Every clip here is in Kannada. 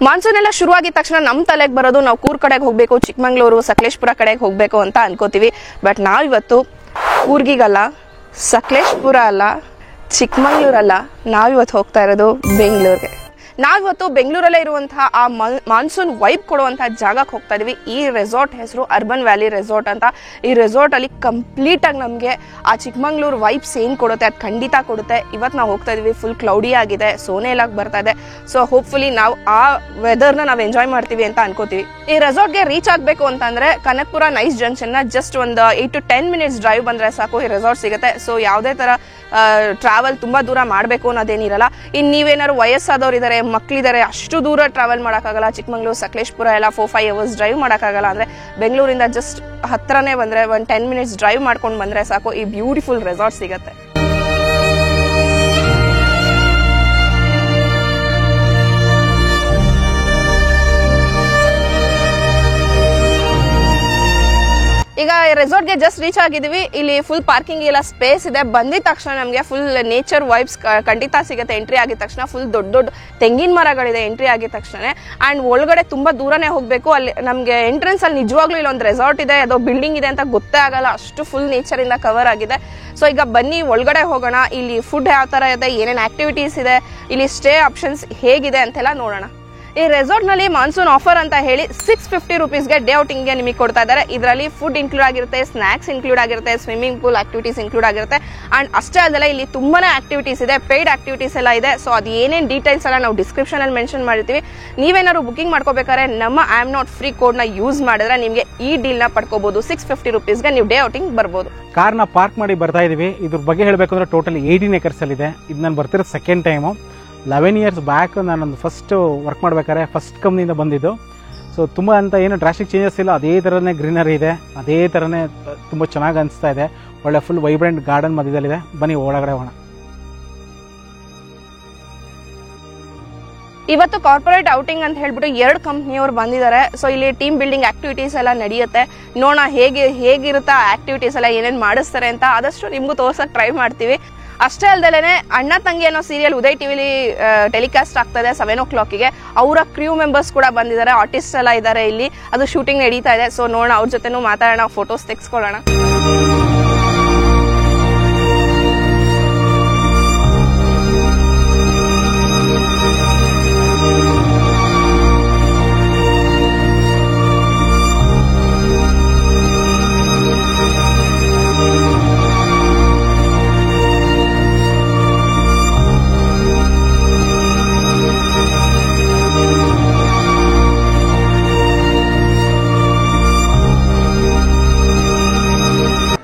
ಮಾನ್ಸೂನ್ ಎಲ್ಲ ಶುರುವಾಗಿದ ತಕ್ಷಣ ನಮ್ಮ ತಲೆಗೆ ಬರೋದು ನಾವು ಕೂರ್ಗ್ ಕಡೆಗೆ ಹೋಗಬೇಕು, ಚಿಕ್ಕಮಂಗ್ಳೂರು ಸಕಲೇಶ್ಪುರ ಕಡೆಗೆ ಹೋಗಬೇಕು ಅಂತ ಅನ್ಕೋತೀವಿ. ಬಟ್ ನಾವಿವತ್ತು ಕೂರ್ಗಿಗಲ್ಲ, ಸಕಲೇಶ್ಪುರ ಅಲ್ಲ, ಚಿಕ್ಕಮಂಗ್ಳೂರಲ್ಲ, ನಾವಿವತ್ತು ಹೋಗ್ತಾ ಇರೋದು ಬೆಂಗಳೂರಿಗೆ. ನಾವಿವತ್ತು ಬೆಂಗಳೂರಲ್ಲೇ ಇರುವಂತಹ ಆ ಮಾನ್ಸೂನ್ ವೈಬ್ ಕೊಡುವಂತಹ ಜಾಗಕ್ಕೆ ಹೋಗ್ತಾ ಇದೀವಿ. ಈ ರೆಸಾರ್ಟ್ ಹೆಸರು ಅರ್ಬನ್ ವ್ಯಾಲಿ ರೆಸಾರ್ಟ್ ಅಂತ. ಈ ರೆಸಾರ್ಟ್ ಅಲ್ಲಿ ಕಂಪ್ಲೀಟ್ ಆಗಿ ನಮಗೆ ಆ ಚಿಕ್ಕಮಂಗ್ಳೂರು ವೈಬ್ಸ್ ಏನ್ ಕೊಡುತ್ತೆ ಅದು ಖಂಡಿತ ಕೊಡುತ್ತೆ. ಇವತ್ತು ನಾವು ಹೋಗ್ತಾ ಇದೀವಿ, ಫುಲ್ ಕ್ಲೌಡಿ ಆಗಿದೆ, ಸೋನೆ ಎಲ್ಲ ಬರ್ತಾ ಇದೆ. ಸೊ ಹೋಪ್ಫುಲಿ ನಾವು ಆ ವೆದರ್ನ ನಾವು ಎಂಜಾಯ್ ಮಾಡ್ತೀವಿ ಅಂತ ಅನ್ಕೋತೀವಿ. ಈ ರೆಸಾರ್ಟ್ಗೆ ರೀಚ್ ಆಗಬೇಕು ಅಂತಂದ್ರೆ ಕನಕಪುರ ನೈಸ್ ಜಂಕ್ಷನ್ ನ ಜಸ್ಟ್ ಒಂದು 8 to 10 minutes ಡ್ರೈವ್ ಬಂದ್ರೆ ಸಾಕು ಈ ರೆಸಾರ್ಟ್ ಸಿಗುತ್ತೆ. ಸೊ ಯಾವುದೇ ತರ ಟ್ರಾವೆಲ್ ತುಂಬಾ ದೂರ ಮಾಡಬೇಕು ಅನ್ನೋದೇನಿರಲ್ಲ. ಇನ್ನು ನೀವೇನಾದ್ರು ವಯಸ್ಸಾದವ್ರು ಇದಾರೆ, ಮಕ್ಕಳಿದ್ದಾರೆ, ಅಷ್ಟು ದೂರ ಟ್ರಾವೆಲ್ ಮಾಡೋಕ್ಕಾಗಲ್ಲ, ಚಿಕ್ಕಮಂಗ್ಳೂರು ಸಕಲೇಶ್ಪುರ ಎಲ್ಲ 4-5 hours ಡ್ರೈವ್ ಮಾಡೋಕ್ಕಾಗಲ್ಲ ಅಂದ್ರೆ ಬೆಂಗಳೂರಿಂದ ಜಸ್ಟ್ ಹತ್ರನೇ ಬಂದ್ರೆ ಒಂದು 10 minutes ಡ್ರೈವ್ ಮಾಡ್ಕೊಂಡು ಬಂದ್ರೆ ಸಾಕು ಈ ಬ್ಯೂಟಿಫುಲ್ ರೆಸಾರ್ಟ್ ಸಿಗುತ್ತೆ. ಈಗ ರೆಸಾರ್ಟ್ಗೆ ಜಸ್ಟ್ ರೀಚ್ ಆಗಿದೀವಿ. ಇಲ್ಲಿ ಫುಲ್ ಪಾರ್ಕಿಂಗ್ ಎಲ್ಲ ಸ್ಪೇಸ್ ಇದೆ. ಬಂದಿದ ತಕ್ಷಣ ನಮಗೆ ಫುಲ್ ನೇಚರ್ ವೈಬ್ಸ್ ಖಂಡಿತ ಸಿಗುತ್ತೆ. ಎಂಟ್ರಿ ಆಗಿದ ತಕ್ಷಣ ಫುಲ್ ದೊಡ್ಡ ದೊಡ್ಡ ತೆಂಗಿನ ಮರಗಳಿದೆ ಎಂಟ್ರಿ ಆಗಿದ ತಕ್ಷಣ. ಅಂಡ್ ಒಳಗಡೆ ತುಂಬಾ ದೂರನೇ ಹೋಗ್ಬೇಕು. ಅಲ್ಲಿ ನಮಗೆ ಎಂಟ್ರೆನ್ಸ್ ಅಲ್ಲಿ ನಿಜವಾಗ್ಲೂ ಇಲ್ಲಿ ಒಂದು ರೆಸಾರ್ಟ್ ಇದೆ, ಅದೋ ಬಿಲ್ಡಿಂಗ್ ಇದೆ ಅಂತ ಗೊತ್ತೇ ಆಗಲ್ಲ, ಅಷ್ಟು ಫುಲ್ ನೇಚರ್ ಇಂದ ಕವರ್ ಆಗಿದೆ. ಸೊ ಈಗ ಬನ್ನಿ ಒಳಗಡೆ ಹೋಗೋಣ. ಇಲ್ಲಿ ಫುಡ್ ಯಾವ ತರ ಇದೆ, ಏನೇನು ಆಕ್ಟಿವಿಟೀಸ್ ಇದೆ, ಇಲ್ಲಿ ಸ್ಟೇ ಆಪ್ಷನ್ಸ್ ಹೇಗಿದೆ ಅಂತೆಲ್ಲ ನೋಡೋಣ. ಈ ರೆಸಾರ್ಟ್ ನಲ್ಲಿ ಮಾನ್ಸೂನ್ ಆಫರ್ ಅಂತ ಹೇಳಿ 650 rupeesಗೆ ಡೇ ಔಟಿಂಗ್ ಗೆ ನಿಮಗೆ ಕೊಡ್ತಾ ಇದ್ದಾರೆ. ಇದರಲ್ಲಿ ಫುಡ್ ಇನ್ಕ್ಲೂಡ್ ಆಗಿರುತ್ತೆ, ಸ್ನಾಕ್ಸ್ ಇನ್ಕ್ಲೂಡ್ ಆಗಿರುತ್ತೆ, ಸ್ವಿಮ್ಮಿಂಗ್ ಪೂಲ್ ಆಕ್ಟಿವಿಟೀಸ್ ಇನ್ಕ್ಲೂಡ್ ಆಗಿರುತ್ತೆ. ಅಂಡ್ ಅಷ್ಟೇ ಅಲ್ಲದೆ ಇಲ್ಲಿ ತುಂಬಾನೇ ಆಕ್ಟಿವಿಟೀಸ್ ಇದೆ, ಪೇಯ್ಡ್ ಆಕ್ಟಿವಿಟೀಸ್ ಎಲ್ಲ ಇದೆ. ಸೊ ಅದು ಏನೇನು ಡೀಟೇಲ್ಸ್ ಎಲ್ಲ ನಾವು ಡಿಸ್ಕ್ರಿಪ್ಷನ್ ಅಲ್ಲಿ ಮೆನ್ಷನ್ ಮಾಡಿರ್ತೀವಿ. ನೀವೇನಾದ್ರು ಬುಕಿಂಗ್ ಮಾಡ್ಕೋಬೇಕಾದ್ರೆ ನಮ್ಮ I am not free code ನ ಯೂಸ್ ಮಾಡಿದ್ರೆ ನಿಮಗೆ ಈ ಡೀಲ್ ನ ಪಡ್ಕೋಬಹುದು. 650 rupeesಗೆ ನೀವು ಡೇ ಔಟಿಂಗ್ ಬರ್ಬೋದು. ಕಾರ್ನ ಪಾರ್ಕ್ ಮಾಡಿ ಬರ್ತಾ ಇದೀವಿ. ಇದ್ರ ಬಗ್ಗೆ ಹೇಳಬೇಕು ಅಂದ್ರೆ ಟೋಟಲ್ 18 acres ಅಲ್ಲಿ ಇದೆ. ಇದು ನಾನು ಬರ್ತಿರೋ ಸೆಕೆಂಡ್ ಟೈಮು. 11 years ಬ್ಯಾಕ್ ನಾನೊಂದು ಫಸ್ಟ್ ವರ್ಕ್ ಮಾಡ್ಬೇಕಾದ್ರೆ ಫಸ್ಟ್ ಕಂಪ್ನಿಯಿಂದ ಬಂದಿದ್ದು. ಸೊ ತುಂಬ ಅಂತ ಏನು ಡ್ರಾಸ್ಟಿಕ್ ಚೇಂಜಸ್ ಇಲ್ಲ, ಅದೇ ಥರನೇ ಗ್ರೀನರಿ ಇದೆ, ಅದೇ ಥರನೇ ತುಂಬ ಚೆನ್ನಾಗಿ ಅನಿಸ್ತಾ ಇದೆ. ಒಳ್ಳೆ ಫುಲ್ ವೈಬ್ರೆಂಟ್ ಗಾರ್ಡನ್ ಮಧ್ಯದಲ್ಲಿದೆ. ಬನ್ನಿ ಒಳಗಡೆ ಹೋಗೋಣ. ಇವತ್ತು ಕಾರ್ಪೊರೇಟ್ ಔಟಿಂಗ್ ಅಂತ ಹೇಳ್ಬಿಟ್ಟು 2 ಕಂಪ್ನಿಯವರು ಬಂದಿದ್ದಾರೆ. ಸೊ ಇಲ್ಲಿ ಟೀಮ್ ಬಿಲ್ಡಿಂಗ್ ಆಕ್ಟಿವಿಟೀಸ್ ಎಲ್ಲ ನಡೆಯುತ್ತೆ. ನೋಡೋಣ ಹೇಗಿರುತ್ತೆ ಆಕ್ಟಿವಿಟೀಸ್ ಎಲ್ಲ ಏನೇನು ಮಾಡಿಸ್ತಾರೆ ಅಂತ. ಆದಷ್ಟು ನಿಮ್ಗೂ ತೋರ್ಸಕ್ ಟ್ರೈ ಮಾಡ್ತೀವಿ. ಅಷ್ಟೇ ಅಲ್ದಲೇನೆ ಅಣ್ಣ ತಂಗಿ ಅನ್ನೋ ಸೀರಿಯಲ್ ಉದಯ್ ಟಿವಿಲಿ ಟೆಲಿಕಾಸ್ಟ್ ಆಗ್ತದೆ 7 o'clock. ಅವರ ಕ್ರೂ ಮೆಂಬರ್ಸ್ ಕೂಡ ಬಂದಿದ್ದಾರೆ, ಆರ್ಟಿಸ್ಟ್ ಎಲ್ಲ ಇದ್ದಾರೆ ಇಲ್ಲಿ. ಅದು ಶೂಟಿಂಗ್ ನಡೀತಾ ಇದೆ. ಸೊ ನೋಡೋಣ, ಅವ್ರ ಜೊತೆನೂ ಮಾತಾಡೋಣ, ಫೋಟೋಸ್ ತೆಗೆಸ್ಕೊಳ್ಳೋಣ.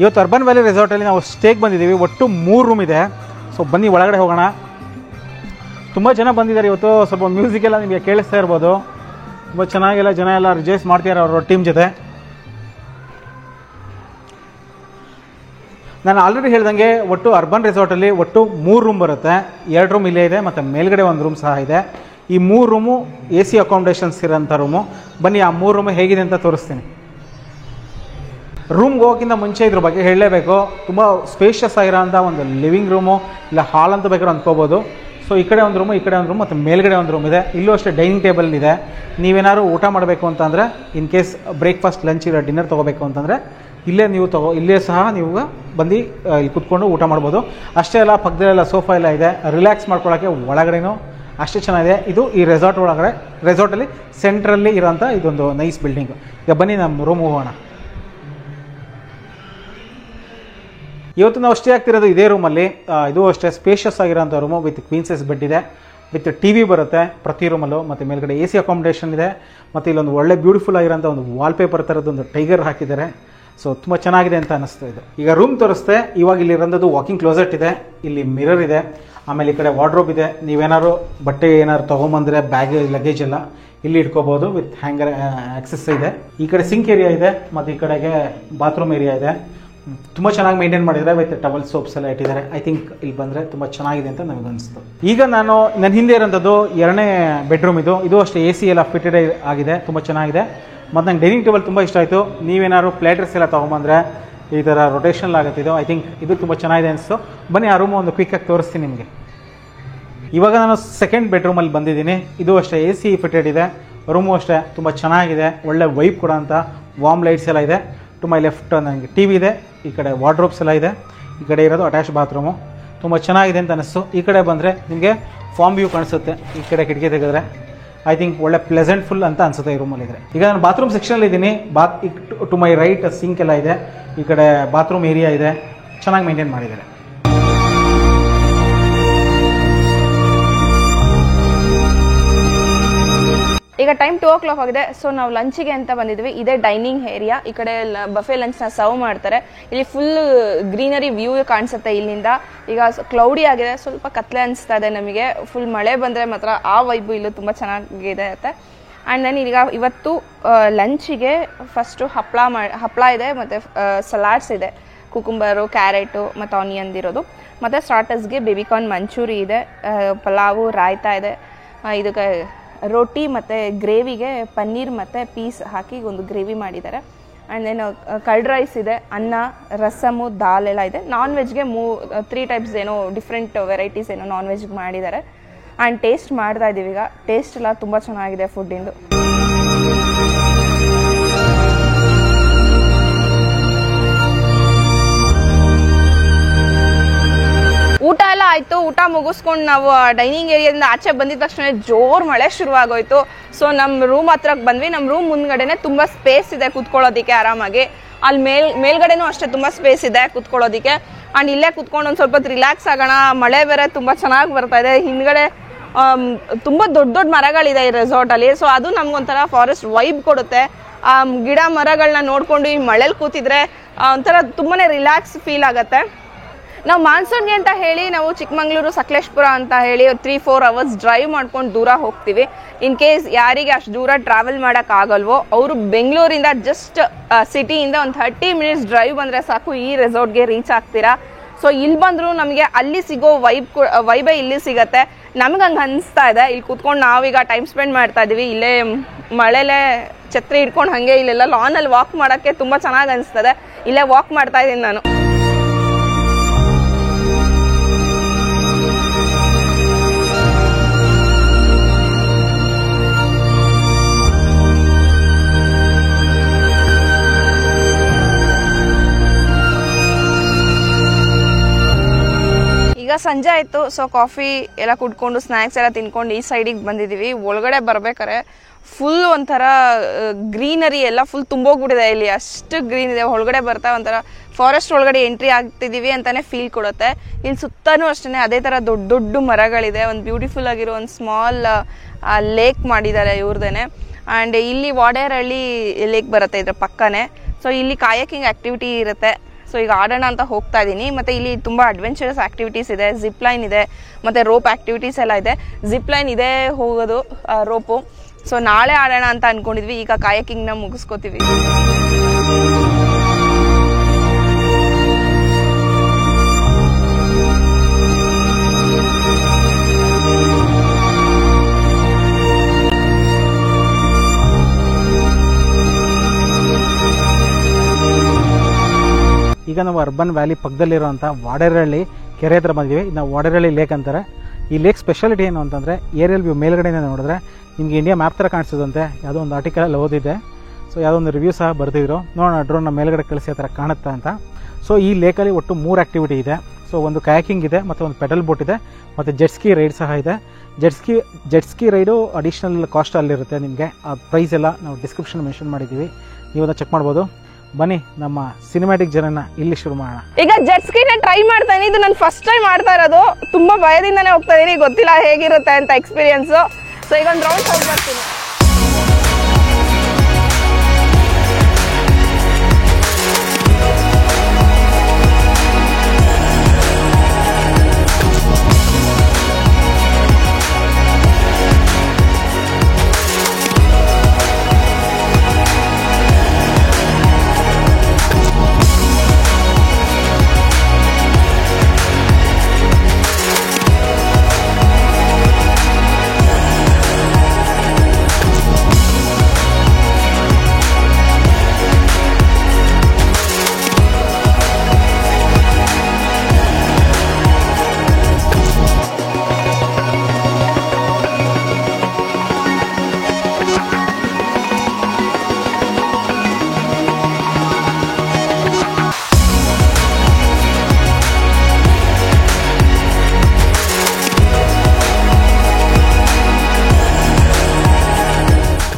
ಇವತ್ತು ಅರ್ಬನ್ ವ್ಯಾಲಿ ರೆಸಾರ್ಟಲ್ಲಿ ನಾವು ಸ್ಟೇಗೆ ಬಂದಿದ್ದೀವಿ. ಒಟ್ಟು 3 ರೂಮ್ ಇದೆ. ಸೊ ಬನ್ನಿ ಒಳಗಡೆ ಹೋಗೋಣ. ತುಂಬ ಜನ ಬಂದಿದ್ದಾರೆ ಇವತ್ತು. ಸ್ವಲ್ಪ ಮ್ಯೂಸಿಕ್ ಎಲ್ಲ ನಿಮಗೆ ಕೇಳಿಸ್ತಾ ಇರ್ಬೋದು. ತುಂಬ ಚೆನ್ನಾಗೆಲ್ಲ ಜನ ಎಲ್ಲ ರಿಜಾಯ್ಸ್ ಮಾಡ್ತಿದ್ದಾರೆ ಅವ್ರ ಟೀಮ್ ಜೊತೆ. ನಾನು ಆಲ್ರೆಡಿ ಹೇಳ್ದಂಗೆ ಒಟ್ಟು ಅರ್ಬನ್ ರೆಸಾರ್ಟಲ್ಲಿ ಒಟ್ಟು 3 ರೂಮ್ ಬರುತ್ತೆ. 2 ರೂಮ್ ಇಲ್ಲೇ ಇದೆ ಮತ್ತು ಮೇಲ್ಗಡೆ 1 ರೂಮ್ ಸಹ ಇದೆ. ಈ 3 ರೂಮು AC ಅಕಾಮಿಡೇಷನ್ಸ್ ಇರೋಂಥ ರೂಮು. ಬನ್ನಿ ಆ 3 ರೂಮು ಹೇಗಿದೆ ಅಂತ ತೋರಿಸ್ತೀನಿ. ರೂಮ್ಗೆ ಹೋಗೋಕ್ಕಿಂತ ಮುಂಚೆ ಇದ್ರ ಬಗ್ಗೆ ಹೇಳಲೇಬೇಕು. ತುಂಬ ಸ್ಪೇಷಿಯಸ್ ಆಗಿರೋಂಥ ಒಂದು ಲಿವಿಂಗ್ ರೂಮು ಇಲ್ಲ ಹಾಲ್ ಅಂತ ಬೇಕಾದ್ರೆ ಅಂದ್ಕೋಬೋದು. ಸೊ ಈ ಕಡೆ 1 ರೂಮು, ಈ ಕಡೆ 1 ರೂಮ್ ಮತ್ತು ಮೇಲ್ಗಡೆ 1 ರೂಮ್ ಇದೆ. ಇಲ್ಲೂ ಅಷ್ಟೇ ಡೈನಿಂಗ್ ಟೇಬಲ್ ಇದೆ. ನೀವೇನಾದ್ರು ಊಟ ಮಾಡಬೇಕು ಅಂತಂದರೆ, ಇನ್ ಕೇಸ್ ಬ್ರೇಕ್ಫಾಸ್ಟ್ ಲಂಚ್ ಇಲ್ಲ ಡಿನ್ನರ್ ತೊಗೋಬೇಕು ಅಂತಂದರೆ ಇಲ್ಲೇ ಸಹ ನೀವು ಬಂದು ಇಲ್ಲಿ ಕುತ್ಕೊಂಡು ಊಟ ಮಾಡ್ಬೋದು. ಅಷ್ಟೇ ಅಲ್ಲ, ಪಕ್ಕದಲ್ಲೆಲ್ಲ ಸೋಫಾ ಎಲ್ಲ ಇದೆ. ರಿಲ್ಯಾಕ್ಸ್ ಮಾಡ್ಕೊಳ್ಳೋಕ್ಕೆ ಒಳಗಡೆನೂ ಅಷ್ಟೇ ಚೆನ್ನಾಗಿದೆ. ಇದು ಈ ರೆಸಾರ್ಟಲ್ಲಿ ಸೆಂಟ್ರಲ್ಲಿ ಇರೋಂಥ ಇದೊಂದು ನೈಸ್ ಬಿಲ್ಡಿಂಗು. ಈಗ ಬನ್ನಿ ನಮ್ಮ ರೂಮ್ ಹೋಗೋಣ. ಇವತ್ತು ನಾವು ಸ್ಟೇ ಆಗ್ತಿರೋದು ಇದೇ ರೂಮಲ್ಲಿ. ಇದು ಅಷ್ಟೇ ಸ್ಪೇಷಿಯಸ್ ಆಗಿರೋಂಥ room with queen size bed ಇದೆ, ವಿತ್ TV ಬರುತ್ತೆ ಪ್ರತಿ ರೂಮಲ್ಲೂ, ಮತ್ತು ಮೇಲ್ಗಡೆ AC ಅಕಾಮಿಡೇಷನ್ ಇದೆ. ಮತ್ತು ಇಲ್ಲೊಂದು ಒಳ್ಳೆ ಬ್ಯೂಟಿಫುಲ್ ಆಗಿರೋಂಥ ಒಂದು ವಾಲ್ಪೇಪರ್ ಥರದ್ದೊಂದು ಟೈಗರ್ ಹಾಕಿದ್ದಾರೆ. ಸೊ ತುಂಬ ಚೆನ್ನಾಗಿದೆ ಅಂತ ಅನ್ನಿಸ್ತಾ ಇದೆ. ಈಗ ರೂಮ್ ತೋರಿಸ್ತೆ. ಇವಾಗ ಇಲ್ಲಿ ಇರೋಂಥದ್ದು ವಾಕಿಂಗ್ ಕ್ಲೋಸೆಟ್ ಇದೆ, ಇಲ್ಲಿ ಮಿರರ್ ಇದೆ, ಆಮೇಲೆ ಈ ಕಡೆ ವಾರ್ಡ್ರೋಬ್ ಇದೆ. ನೀವೇನಾದ್ರು ಬಟ್ಟೆ ಏನಾದ್ರು ತೊಗೊಂಬಂದರೆ ಲಗೇಜ್ ಎಲ್ಲ ಇಲ್ಲಿ ಇಟ್ಕೋಬೋದು. ವಿತ್ ಹ್ಯಾಂಗರ್ ಆಕ್ಸೆಸ್ ಇದೆ. ಈ ಕಡೆ ಸಿಂಕ್ ಏರಿಯಾ ಇದೆ, ಮತ್ತು ಈ ಕಡೆಗೆ ಬಾತ್ರೂಮ್ ಏರಿಯಾ ಇದೆ. ತುಂಬ ಚೆನ್ನಾಗಿ ಮೇಂಟೈನ್ ಮಾಡಿದ್ದಾರೆ. ವಿತ್ ಟವಲ್ ಸೋಪ್ಸ್ ಎಲ್ಲ ಇಟ್ಟಿದ್ದಾರೆ. ಐ ಥಿಂಕ್ ಇಲ್ಲಿ ಬಂದರೆ ತುಂಬ ಚೆನ್ನಾಗಿದೆ ಅಂತ ನಮಗೆ ಅನಿಸ್ತು. ಈಗ ನನ್ನ ಹಿಂದೆ ಇರೋಂಥದ್ದು 2ನೇ ಬೆಡ್ರೂಮ್ ಇದು. ಇದು ಅಷ್ಟೇ AC ಎಲ್ಲ ಫಿಟೆಡ್ ಆಗಿದೆ, ತುಂಬ ಚೆನ್ನಾಗಿದೆ. ಮತ್ತು ನಂಗೆ ಡೈನಿಂಗ್ ಟೇಬಲ್ ತುಂಬ ಇಷ್ಟ ಆಯಿತು. ನೀವೇನಾದ್ರು ಪ್ಲೇಟರ್ಸ್ ಎಲ್ಲ ತೊಗೊಂಬಂದರೆ ಈ ಥರ ರೊಟೇಷನಲ್ ಆಗುತ್ತೆ ಇದು. ಐ ಥಿಂಕ್ ಇದು ತುಂಬ ಚೆನ್ನಾಗಿದೆ ಅನಿಸ್ತು. ಬನ್ನಿ ಆ ರೂಮು ಒಂದು ಕ್ವಿಕ್ಕಾಗಿ ತೋರಿಸ್ತೀನಿ ನಿಮಗೆ. ಇವಾಗ ನಾನು ಸೆಕೆಂಡ್ ಬೆಡ್ರೂಮಲ್ಲಿ ಬಂದಿದ್ದೀನಿ. ಇದು ಅಷ್ಟೇ AC ಫಿಟೆಡ್ ಇದೆ. ರೂಮು ಅಷ್ಟೇ ತುಂಬ ಚೆನ್ನಾಗಿದೆ, ಒಳ್ಳೆ ವೈಬ್ ಕೊಡೋ ಅಂತ ವಾರ್ಮ್ ಲೈಟ್ಸ್ ಎಲ್ಲ ಇದೆ. ಟು ಮೈ ಲೆಫ್ಟ್ ನನಗೆ TV ಇದೆ, ಈ ಕಡೆ ವಾರ್ಡ್ರೋಬ್ಸ್ ಎಲ್ಲ ಇದೆ, ಈ ಕಡೆ ಇರೋದು ಅಟ್ಯಾಚ್ ಬಾತ್ರೂಮು. ತುಂಬ ಚೆನ್ನಾಗಿದೆ ಅಂತ ಅನಿಸ್ತು. ಈ ಕಡೆ ಬಂದರೆ ನಿಮಗೆ ಫಾರ್ಮ್ ವ್ಯೂ ಕಾಣಿಸುತ್ತೆ. ಈ ಕಡೆ ಕಿಟಕಿ ತೆಗೆದ್ರೆ ಐ ಥಿಂಕ್ ಒಳ್ಳೆ ಪ್ಲೆಸೆಂಟ್ಫುಲ್ ಅಂತ ಅನಿಸುತ್ತೆ ಈ ರೂಮಲ್ಲಿದ್ದರೆ. ಈಗ ನಾನು ಬಾತ್ರೂಮ್ ಸೆಕ್ಷನಲ್ಲಿ ಇದ್ದೀನಿ. ಟು ಮೈ ರೈಟ್ ಸಿಂಕ್ ಎಲ್ಲ ಇದೆ, ಈ ಕಡೆ ಬಾತ್ರೂಮ್ ಏರಿಯಾ ಇದೆ, ಚೆನ್ನಾಗಿ ಮೇಂಟೈನ್ ಮಾಡಿದ್ದಾರೆ. ಈಗ ಟೈಮ್ 2 o'clock ಆಗಿದೆ. ಸೊ ನಾವು ಲಂಚಿಗೆ ಅಂತ ಬಂದಿದ್ವಿ. ಇದೇ ಡೈನಿಂಗ್ ಏರಿಯಾ. ಈ ಕಡೆ ಬಫೆ ಲಂಚ್ನ ಸರ್ವ್ ಮಾಡ್ತಾರೆ. ಇಲ್ಲಿ ಫುಲ್ ಗ್ರೀನರಿ ವ್ಯೂ ಕಾಣಿಸುತ್ತೆ ಇಲ್ಲಿಂದ. ಈಗ ಕ್ಲೌಡಿ ಆಗಿದೆ, ಸ್ವಲ್ಪ ಕತ್ಲೆ ಅನಿಸ್ತಾ ಇದೆ ನಮಗೆ. ಫುಲ್ ಮಳೆ ಬಂದರೆ ಮಾತ್ರ ಆ ವೈಬು ಇಲ್ಲೂ ತುಂಬ ಚೆನ್ನಾಗಿದೆ ಇರುತ್ತೆ. ಆ್ಯಂಡ್ ದೆನ್ ಈಗ ಇವತ್ತು ಲಂಚಿಗೆ ಫಸ್ಟು ಹಪ್ಪಳ ಇದೆ, ಮತ್ತು ಸಲಾಡ್ಸ್ ಇದೆ, ಕುಕುಂಬರು, ಕ್ಯಾರೆಟು ಮತ್ತು ಆನಿಯನ್ ಇರೋದು. ಮತ್ತು ಸ್ಟಾರ್ಟರ್ಸ್ಗೆ ಬೇಬಿಕಾರ್ನ್ ಮಂಚೂರಿ ಇದೆ, ಪಲಾವು, ರಾಯ್ತಾ ಇದೆ. ಇದಕ್ಕೆ ರೋಟಿ ಮತ್ತು ಗ್ರೇವಿಗೆ ಪನ್ನೀರ್ ಮತ್ತು ಪೀಸ್ ಹಾಕಿ ಒಂದು ಗ್ರೇವಿ ಮಾಡಿದ್ದಾರೆ. ಆ್ಯಂಡ್ ದೆನ್ ಕರ್ಡ್ ರೈಸ್ ಇದೆ, ಅನ್ನ, ರಸಮು, ದಾಲ್ ಎಲ್ಲ ಇದೆ. ನಾನ್ ವೆಜ್ಗೆ 3 ಟೈಪ್ಸ್ ಏನೋ ಡಿಫ್ರೆಂಟ್ ವೆರೈಟೀಸ್ ಏನೋ ನಾನ್ ವೆಜ್ಗೆ ಮಾಡಿದ್ದಾರೆ. ಆ್ಯಂಡ್ ಟೇಸ್ಟ್ ಮಾಡ್ತಾ ಇದ್ದೀವಿ ಈಗ. ಟೇಸ್ಟ್ ಎಲ್ಲ ತುಂಬ ಚೆನ್ನಾಗಿದೆ ಫುಡ್ಡಿಂದು. ಊಟ ಎಲ್ಲ ಆಯಿತು. ಊಟ ಮುಗಿಸ್ಕೊಂಡು ನಾವು ಡೈನಿಂಗ್ ಏರಿಯಾದಿಂದ ಆಚೆ ಬಂದಿದ ತಕ್ಷಣ ಜೋರು ಮಳೆ ಶುರುವಾಗೋಯ್ತು. ಸೊ ನಮ್ಮ ರೂಮ್ ಹತ್ರಕ್ಕೆ ಬಂದ್ವಿ. ನಮ್ಮ ರೂಮ್ ಮುಂದ್ಗಡೆನೆ ತುಂಬ ಸ್ಪೇಸ್ ಇದೆ ಕೂತ್ಕೊಳ್ಳೋದಕ್ಕೆ ಆರಾಮಾಗಿ. ಅಲ್ಲಿ ಮೇಲ್ಗಡೆನೂ ಅಷ್ಟೇ ತುಂಬ ಸ್ಪೇಸ್ ಇದೆ ಕೂತ್ಕೊಳ್ಳೋದಕ್ಕೆ. ಆ್ಯಂಡ್ ಇಲ್ಲೇ ಕೂತ್ಕೊಂಡು ಒಂದು ಸ್ವಲ್ಪ ಹೊತ್ತು ರಿಲ್ಯಾಕ್ಸ್ ಆಗೋಣ. ಮಳೆ ಬೇರೆ ತುಂಬ ಚೆನ್ನಾಗಿ ಬರ್ತಾ ಇದೆ. ಹಿಂದ್ಗಡೆ ತುಂಬ ದೊಡ್ಡ ದೊಡ್ಡ ಮರಗಳಿದೆ ಈ ರೆಸಾರ್ಟಲ್ಲಿ. ಸೊ ಅದು ನಮ್ಗೊಂಥರ ಫಾರೆಸ್ಟ್ ವೈಬ್ ಕೊಡುತ್ತೆ. ಗಿಡ ಮರಗಳನ್ನ ನೋಡ್ಕೊಂಡು ಈ ಮಳೇಲಿ ಕೂತಿದ್ರೆ ಒಂಥರ ತುಂಬಾ ರಿಲ್ಯಾಕ್ಸ್ ಫೀಲ್ ಆಗುತ್ತೆ. ನಾವು ಮಾನ್ಸೂನ್ಗೆ ಅಂತ ಹೇಳಿ ನಾವು ಚಿಕ್ಕಮಂಗ್ಳೂರು ಸಕಲೇಶ್ಪುರ ಅಂತ ಹೇಳಿ 3-4 hours ಡ್ರೈವ್ ಮಾಡ್ಕೊಂಡು ದೂರ ಹೋಗ್ತೀವಿ. ಇನ್ ಕೇಸ್ ಯಾರಿಗೆ ಅಷ್ಟು ದೂರ ಟ್ರಾವೆಲ್ ಮಾಡೋಕ್ಕಾಗಲ್ವೋ ಅವರು ಬೆಂಗಳೂರಿಂದ ಜಸ್ಟ್ ಸಿಟಿಯಿಂದ ಒಂದು 30 minutes ಡ್ರೈವ್ ಬಂದರೆ ಸಾಕು ಈ ರೆಸಾರ್ಟ್ಗೆ ರೀಚ್ ಆಗ್ತೀರಾ. ಸೊ ಇಲ್ಲಿ ಬಂದರೂ ನಮಗೆ ಅಲ್ಲಿ ಸಿಗೋ ವೈಬೇ ಇಲ್ಲಿ ಸಿಗತ್ತೆ. ನಮ್ಗೆ ಹಂಗೆ ಅನಿಸ್ತಾ ಇದೆ. ಇಲ್ಲಿ ಕೂತ್ಕೊಂಡು ನಾವೀಗ ಟೈಮ್ ಸ್ಪೆಂಡ್ ಮಾಡ್ತಾ ಇದ್ದೀವಿ. ಇಲ್ಲೇ ಮಳೆಲೇ ಛತ್ರಿ ಹಿಡ್ಕೊಂಡು ಹಾಗೆ ಇಲ್ಲೆಲ್ಲ ಲಾನಲ್ಲಿ ವಾಕ್ ಮಾಡೋಕ್ಕೆ ತುಂಬ ಚೆನ್ನಾಗಿ ಅನಿಸ್ತದೆ. ಇಲ್ಲೇ ವಾಕ್ ಮಾಡ್ತಾ ಇದ್ದೀನಿ ನಾನು. ಈಗ ಸಂಜೆ ಆಯಿತು. ಸೊ ಕಾಫಿ ಎಲ್ಲ ಕುಡ್ಕೊಂಡು ಸ್ನ್ಯಾಕ್ಸ್ ಎಲ್ಲ ತಿನ್ಕೊಂಡು ಈ ಸೈಡಿಗೆ ಬಂದಿದ್ದೀವಿ. ಒಳಗಡೆ ಬರ್ಬೇಕಾರೆ ಫುಲ್ ಒಂಥರ ಗ್ರೀನರಿ ಎಲ್ಲ ಫುಲ್ ತುಂಬೋಗ್ಬಿಟ್ಟಿದೆ. ಇಲ್ಲಿ ಅಷ್ಟು ಗ್ರೀನ್ ಇದೆ. ಒಳಗಡೆ ಬರ್ತಾ ಒಂಥರ ಫಾರೆಸ್ಟ್ ಒಳಗಡೆ ಎಂಟ್ರಿ ಆಗ್ತಿದ್ದೀವಿ ಅಂತಾನೆ ಫೀಲ್ ಕೊಡುತ್ತೆ. ಇಲ್ಲಿ ಸುತ್ತನೂ ಅಷ್ಟೇ ಅದೇ ಥರ ದೊಡ್ಡ ದೊಡ್ಡ ಮರಗಳಿದೆ. ಒಂದು ಬ್ಯೂಟಿಫುಲ್ ಆಗಿರೋ ಒಂದು ಸ್ಮಾಲ್ ಲೇಕ್ ಮಾಡಿದ್ದಾರೆ ಇವ್ರದೇನೆ. ಆ್ಯಂಡ್ ಇಲ್ಲಿ ವಾಡೇರಹಳ್ಳಿ ಲೇಕ್ ಬರುತ್ತೆ ಇದ್ರ ಪಕ್ಕನೇ. ಸೊ ಇಲ್ಲಿ ಕಾಯಕಿಂಗ್ ಆ್ಯಕ್ಟಿವಿಟಿ ಇರುತ್ತೆ. ಸೊ ಈಗ ಆಡೋಣ ಅಂತ ಹೋಗ್ತಾ ಇದ್ದೀನಿ. ಮತ್ತು ಇಲ್ಲಿ ತುಂಬ ಅಡ್ವೆಂಚರಸ್ ಆ್ಯಕ್ಟಿವಿಟೀಸ್ ಇದೆ, ಜಿಪ್ ಲೈನ್ ಇದೆ, ಮತ್ತು ರೋಪ್ ಆ್ಯಕ್ಟಿವಿಟೀಸ್ ಎಲ್ಲ ಇದೆ. ಜಿಪ್ ಲೈನ್ ಇದೆ ಹೋಗೋದು, ರೋಪು. ಸೊ ನಾಳೆ ಆಡೋಣ ಅಂತ ಅಂದ್ಕೊಂಡಿದ್ವಿ. ಈಗ ಕಾಯಕಿಂಗ್ನ ಮುಗಿಸ್ಕೋತೀವಿ. ಈಗ ನಾವು ಅರ್ಬನ್ ವ್ಯಾಲಿ ಪಕ್ಕದಲ್ಲಿರುವಂಥ ವಾಡೇರಹಳ್ಳಿ ಕೆರೆ ಹತ್ರ ಬಂದಿದ್ದೀವಿ. ನಾವು ವಾಡೇರಹಳ್ಳಿ ಲೇಕ್ ಅಂತಾರೆ. ಈ ಲೇಕ್ ಸ್ಪೆಷಾಲಿಟಿ ಏನು ಅಂತಂದರೆ ಏರಿಯಲ್ ವ್ಯೂ ಮೇಲ್ಗಡೆಯಿಂದ ನೋಡಿದ್ರೆ ನಿಮಗೆ ಇಂಡಿಯಾ ಮ್ಯಾಪ್ ಥರ ಕಾಣಿಸೋದಂತೆ. ಯಾವುದೋ ಒಂದು ಆರ್ಟಿಕಲಲ್ಲಿ ಓದಿದ್ದೆ. ಸೊ ಯಾವುದೋ ಒಂದು ರಿವ್ಯೂ ಸಹ ಬರ್ತಿದ್ರು. ನೋಡೋಣ ಡ್ರೋನ್ನ ಮೇಲ್ಗಡೆ ಕಳಿಸಿ ಆ ಥರ ಕಾಣುತ್ತಾ ಅಂತ. ಸೊ ಈ ಲೇಕಲ್ಲಿ ಒಟ್ಟು 3 ಆ್ಯಕ್ಟಿವಿಟಿ ಇದೆ. ಸೊ ಒಂದು ಕಯಾಕಿಂಗ್ ಇದೆ, ಮತ್ತು ಒಂದು ಪೆಡಲ್ ಬೋಟ್ ಇದೆ, ಮತ್ತು ಜೆಟ್ಸ್ಕಿ ರೈಡ್ ಸಹ ಇದೆ. ಜೆಟ್ಸ್ಕಿ ರೈಡು ಅಡಿಷ್ನಲ್ ಕಾಸ್ಟ್ ಅಲ್ಲಿರುತ್ತೆ ನಿಮಗೆ. ಆ ಪ್ರೈಸ್ ಎಲ್ಲ ನಾವು ಡಿಸ್ಕ್ರಿಪ್ಷನ್ ಮೆನ್ಷನ್ ಮಾಡಿದ್ದೀವಿ, ನೀವು ಅದನ್ನು ಚೆಕ್ ಮಾಡ್ಬೋದು. ಬನ್ನಿ ನಮ್ಮ ಸಿನಿಮ್ಯಾಟಿಕ್ ಜರ್ನಿನ ಇಲ್ಲಿ ಶುರು ಮಾಡೋಣ. ಈಗ ಜೆಟ್ ಸ್ಕೀನ ಟ್ರೈ ಮಾಡ್ತಾ ಇದೀನಿ. ಇದು ನಾನು ಫಸ್ಟ್ ಟೈಮ್ ಮಾಡ್ತಾ ಇರೋದು. ತುಂಬಾ ಭಯದಿಂದಾನೇ ಹೋಗ್ತಾ ಇದೀನಿ. ಗೊತ್ತಿಲ್ಲ ಹೇಗಿರುತ್ತೆ ಅಂತ ಎಕ್ಸ್ಪೀರಿಯನ್ಸ್. ಸೊ ಈಗ ಒಂದು ರೌಂಡ್ ಹೋಗಿ ಬರ್ತೀನಿ.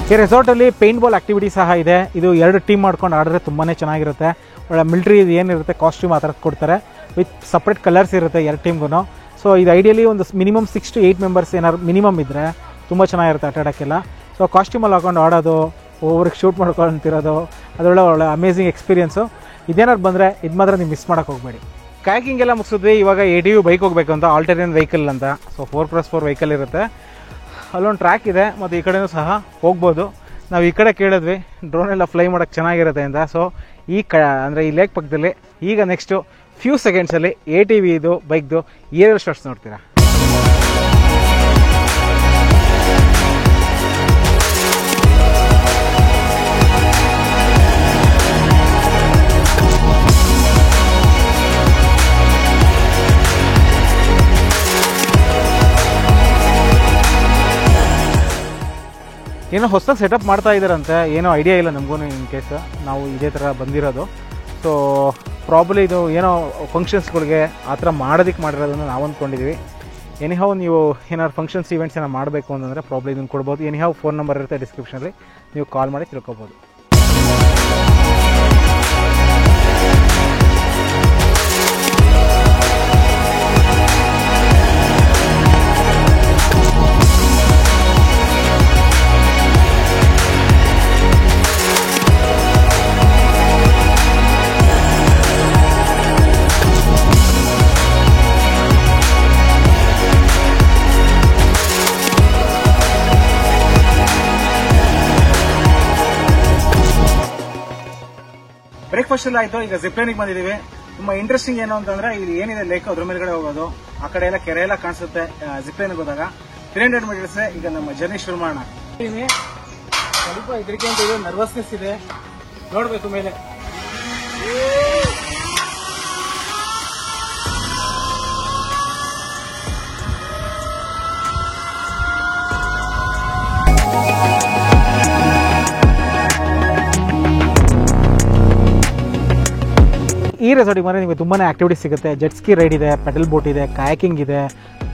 ಈ ರೆಸಾರ್ಟಲ್ಲಿ ಪೇಂಟ್ ಬಾಲ್ ಆಕ್ಟಿವಿಟಿ ಸಹ ಇದೆ. ಇದು 2 ಟೀಮ್ ಮಾಡ್ಕೊಂಡು ಆಡಿದ್ರೆ ತುಂಬಾ ಚೆನ್ನಾಗಿರುತ್ತೆ. ಒಳ್ಳೆ ಮಿಲ್ಟ್ರಿ ಏನಿರುತ್ತೆ ಕಾಸ್ಟ್ಯೂಮ್ ಆ ಥರ ಕೊಡ್ತಾರೆ, ವಿತ್ ಸಪ್ರೇಟ್ ಕಲರ್ಸ್ ಇರುತ್ತೆ 2 ಟೀಮ್ಗೂ. ಸೊ ಇದು ಐಡಿಯಲಿ ಒಂದು ಮಿನಿಮಮ್ 6 to 8 ಮೆಂಬರ್ಸ್ ಏನಾದ್ರು ಮಿನಿಮಮ್ ಇದ್ದರೆ ತುಂಬ ಚೆನ್ನಾಗಿರುತ್ತೆ ಆಟ ಆಡೋಕ್ಕೆಲ್ಲ. ಸೊ ಕಾಸ್ಟ್ಯೂಮಲ್ಲಿ ಹಾಕೊಂಡು ಆಡೋದು, ಒಬ್ಬರಿಗೆ ಶೂಟ್ ಮಾಡ್ಕೊಳ್ತಿರೋದು, ಒಳ್ಳೆ ಅಮೇಝಿಂಗ್ ಎಕ್ಸ್ಪೀರಿಯನ್ಸು. ಇದೇನಾದ್ರು ಬಂದರೆ ಇದು ಮಾತ್ರ ನೀವು ಮಿಸ್ ಮಾಡೋಕ್ಕೆ ಹೋಗಬೇಡಿ. ಕಾಯಾಕಿಂಗ್ ಎಲ್ಲ ಮುಗಿಸಿದ್ವಿ. ಇವಾಗ ATV ಬೈಕ್ ಹೋಗಬೇಕು ಅಂತ, ಆಲ್ಟರ್ನೇಟ್ ವೆಹಿಕಲ್ ಅಂತ. ಸೊ 4x4 ವೆಹಿಕಲ್ ಇರುತ್ತೆ, ಅಲ್ಲೊಂದು ಟ್ರ್ಯಾಕ್ ಇದೆ ಮತ್ತು ಈ ಕಡೆನೂ ಸಹ ಹೋಗ್ಬೋದು. ನಾವು ಈ ಕಡೆ ಕೇಳಿದ್ವಿ ಡ್ರೋನ್ ಎಲ್ಲ ಫ್ಲೈ ಮಾಡೋಕ್ಕೆ ಚೆನ್ನಾಗಿರುತ್ತೆ ಅಂತ. ಸೊ ಅಂದರೆ ಈ ಲೇಕ್ ಪಕ್ಕದಲ್ಲಿ ಈಗ ನೆಕ್ಸ್ಟು ಫ್ಯೂ ಸೆಕೆಂಡ್ಸಲ್ಲಿ ATV ಇದು ಬೈಕ್ದು ಏರಿಯಲ್ ಶಾಟ್ಸ್ ನೋಡ್ತೀರಾ. ಏನೋ ಹೊಸದಾಗಿ ಸೆಟಪ್ ಮಾಡ್ತಾ ಇದ್ದಾರಂತೆ, ಏನೋ ಐಡಿಯಾ ಇಲ್ಲ ನಮಗೂ ಇನ್ ಕೇಸ್. ನಾವು ಇದೇ ಥರ ಬಂದಿರೋದು. ಸೊ ಪ್ರಾಬ್ಲಿ ಇದು ಏನೋ ಫಂಕ್ಷನ್ಸ್ಗಳಿಗೆ ಆ ಥರ ಮಾಡೋದಕ್ಕೆ ಮಾಡಿರೋದನ್ನು ನಾವು ಅಂದ್ಕೊಂಡಿದ್ದೀವಿ. ಎನಿಹೌ ನೀವು ಏನಾದ್ರು ಫಂಕ್ಷನ್ಸ್ ಇವೆಂಟ್ಸ್ ಏನೋ ಮಾಡಬೇಕು ಅಂತಂದರೆ ಪ್ರಾಬ್ಲಿ ಇದನ್ನು ಕೊಡ್ಬೋದು. ಎನಿಹೌ ಫೋನ್ ನಂಬರ್ ಇರುತ್ತೆ ಡಿಸ್ಕ್ರಿಪ್ಷನಲ್ಲಿ, ನೀವು ಕಾಲ್ ಮಾಡಿ ತಿಳ್ಕೊಬೋದು. ಬ್ರೇಕ್ಫಾಸ್ಟ್ ಎಲ್ಲ ಆಯಿತು. ಈಗ ಜಿಪ್ಲೈನಿಗೆ ಬಂದಿದ್ದೀವಿ. ತುಂಬ ಇಂಟ್ರೆಸ್ಟಿಂಗ್ ಏನು ಅಂತಂದ್ರೆ ಇಲ್ಲಿ ಏನಿದೆ ಲೇಕ್ ಅದ್ರ ಮೇಲ್ಗಡೆ ಹೋಗೋದು, ಆ ಕಡೆ ಎಲ್ಲ ಕೆರೆ ಎಲ್ಲ ಕಾಣಿಸುತ್ತೆ. ಜಿಪ್ಲೈನಿಗೆ ಹೋದಾಗ 300 ಮೀಟರ್ಸ್. ಈಗ ನಮ್ಮ ಜರ್ನಿ ಶುರು ಮಾಡೋಣ. ಸ್ವಲ್ಪ ಇದಕ್ಕೆ ಅಂತ ಇದೆ, ನರ್ವಸ್ನೆಸ್ ಇದೆ, ನೋಡಬೇಕು ಮೇಲೆ. ಈ ರೆಸಾರ್ಟಿಗೆ ಬಂದರೆ ನಿಮಗೆ ತುಂಬಾ ಆ್ಯಕ್ಟಿವಿಟೀಸ್ ಸಿಗುತ್ತೆ. ಜೆಟ್ ಸ್ಕಿ ರೈಡ್ ಇದೆ, ಪೆಡಲ್ ಬೋಟ್ ಇದೆ, ಕಾಯಾಕಿಂಗ್ ಇದೆ,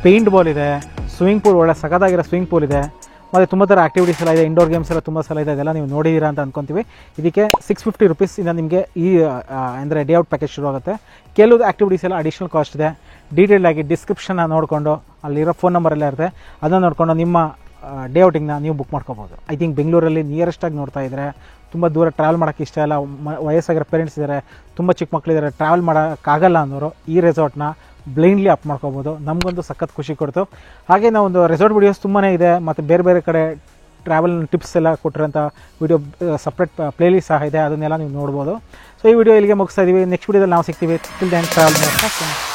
ಪೇಂಟ್ ಬಾಲ್ ಇದೆ, ಸ್ವಿಮ್ಮಿಂಗ್ ಪೂಲ್, ಒಳ್ಳೆ ಸಖತ್ತಾಗಿರೋ ಸ್ವಿಮ್ಮಿಂಗ್ ಪೂಲ್ ಇದೆ, ಮತ್ತು ತುಂಬ ಥರ ಆ್ಯಕ್ಟಿವಿಟೀಸ್ ಎಲ್ಲ ಇದೆ. ಇಂಡೋರ್ ಗೇಮ್ಸ್ ಎಲ್ಲ ತುಂಬ ಸಲ ಇದೆ, ಅದೆಲ್ಲ ನೀವು ನೋಡಿದ್ದೀರಾ ಅಂತ ಅಂದ್ಕೊತೀವಿ. ಇದಕ್ಕೆ 650 rupees ನಿಮಗೆ ಈ ಅಂದರೆ ಡೇ ಔಟ್ ಪ್ಯಾಕೇಜ್ ಶುರು ಆಗುತ್ತೆ. ಕೆಲವು ಆ್ಯಕ್ಟಿವಿಟೀಸ್ ಎಲ್ಲ ಅಡಿಷ್ನಲ್ ಕಾಸ್ಟ್ ಇದೆ. ಡೀಟೇಲ್ ಆಗಿ ಡಿಸ್ಕ್ರಿಪ್ಷನ್ನ ನೋಡಿಕೊಂಡು ಅಲ್ಲಿರೋ ಫೋನ್ ನಂಬರ್ ಎಲ್ಲ ಇರುತ್ತೆ, ಅದನ್ನು ನೋಡಿಕೊಂಡು ನಿಮ್ಮ ಡೇ ಔಟಿಂಗ್ನ ನೀವು ಬುಕ್ ಮಾಡ್ಕೋಬೋದು. ಐ ಥಿಂಕ್ ಬೆಂಗಳೂರಲ್ಲಿ ನಿಯರೆಸ್ಟಾಗಿ ನೋಡ್ತಾ ಇದ್ದರೆ ತುಂಬ ದೂರ ಟ್ರಾವೆಲ್ ಮಾಡೋಕ್ಕೆ ಇಷ್ಟ ಇಲ್ಲ, ವಯಸ್ಸಾಗಿರೋ ಪೇರೆಂಟ್ಸ್ ಇದ್ದಾರೆ, ತುಂಬ ಚಿಕ್ಕ ಮಕ್ಕಳಿದ್ದಾರೆ, ಟ್ರಾವೆಲ್ ಮಾಡೋಕ್ಕಾಗಲ್ಲ ಅನ್ನೋರು ಈ ರೆಸಾರ್ಟ್ನ ಬ್ಲೈಂಡ್ಲಿ ಅಪ್ ಮಾಡ್ಕೋಬೋದು. ನಮಗೊಂದು ಸಖತ್ ಖುಷಿ ಕೊಡ್ತು. ಹಾಗೆ ನಾವು ಒಂದು ರೆಸಾರ್ಟ್ ವಿಡಿಯೋಸ್ ತುಂಬಾ ಇದೆ, ಮತ್ತು ಬೇರೆ ಬೇರೆ ಕಡೆ ಟ್ರಾವೆಲ್ ಟಿಪ್ಸ್ ಎಲ್ಲ ಕೊಟ್ಟಿರೋಂಥ ವಿಡಿಯೋ ಸಪ್ರೇಟ್ ಪ್ಲೇಲಿಸ್ಟ್ ಸಹ ಇದೆ, ಅದನ್ನೆಲ್ಲ ನೀವು ನೋಡ್ಬೋದು. ಸೊ ಈ ವಿಡಿಯೋ ಇಲ್ಲಿಗೆ ಮುಗಿಸ್ತಾ ಇದ್ದೀವಿ. ನೆಕ್ಸ್ಟ್ ವಿಡಿಯೋದಲ್ಲಿ ನಾವು ಸಿಗ್ತೀವಿ. Till then travel